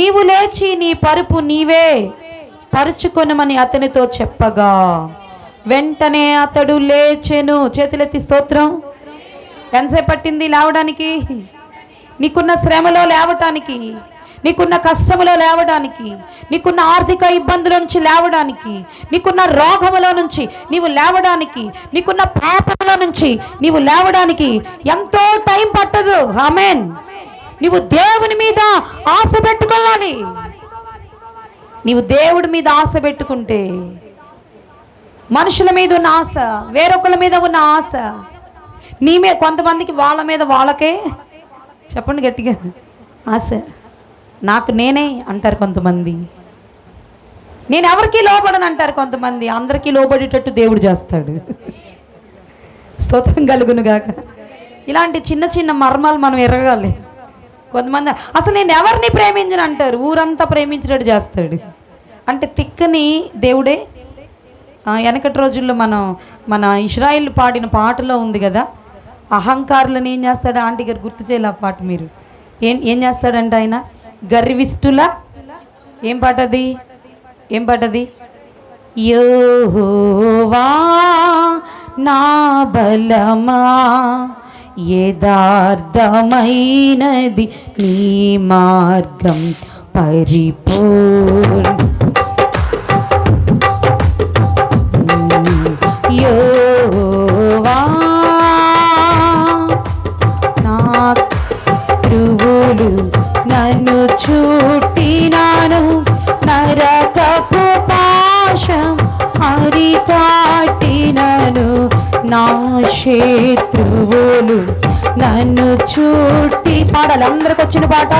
నీవు లేచి నీ పరుపు నీవే పరుచుకొనమని అతనితో చెప్పగా వెంటనే అతడు లేచెను. చేతులెత్తి స్తోత్రం. ఎంతసేపు పట్టింది లేవడానికి? నీకున్న శ్రమలో లేవటానికి, నీకున్న కష్టములో లేవడానికి, నీకున్న ఆర్థిక ఇబ్బందుల నుంచి లేవడానికి, నీకున్న రోగములో నుంచి నీవు లేవడానికి, నీకున్న పాపముల నుంచి నీవు లేవడానికి ఎంతో టైం పట్టదు. ఆమేన్. నీవు దేవుని మీద ఆశ పెట్టుకోవాలి. నీవు దేవుడి మీద ఆశ పెట్టుకుంటే మనుషుల మీద ఉన్న ఆశ, వేరొకళ్ళ మీద ఉన్న ఆశ, నీ మీద, కొంతమందికి వాళ్ళ మీద వాళ్ళకే, చెప్పండి గట్టిగా, ఆశ. నాకు నేనే అంటారు కొంతమంది, నేను ఎవరికి లోబడను అంటారు కొంతమంది. అందరికీ లోబడేటట్టు దేవుడు చేస్తాడు. స్తోత్రం కలుగునుగాక. ఇలాంటి చిన్న చిన్న మర్మాలు మనం ఎరగాలి. కొంతమంది అసలు నేను ఎవరిని ప్రేమించను అంటారు, ఊరంతా ప్రేమించినట్టు చేస్తాడు. అంటే తిక్కని దేవుడే. వెనకటి రోజుల్లో మన ఇశ్రాయేల్ పాడిన పాటలో ఉంది కదా, అహంకారులను ఏం చేస్తాడు? ఆంటీ గారు గుర్తు చేయాలి ఆ పాట మీరు. ఏం చేస్తాడంటే ఆయన గర్విష్ఠుల, ఏం పాటది? యెహోవా నా బలమా, యథార్థమైనది నీ మార్గం పరిపూర్ణ. యెహోవా నా త్రువులు నన్ను చుట్టినాను, నరకపు పాశం అరికాటినను, నా శత్రువులు నన్ను చుట్టి. పాడాలి, అందరికి వచ్చిన పాట.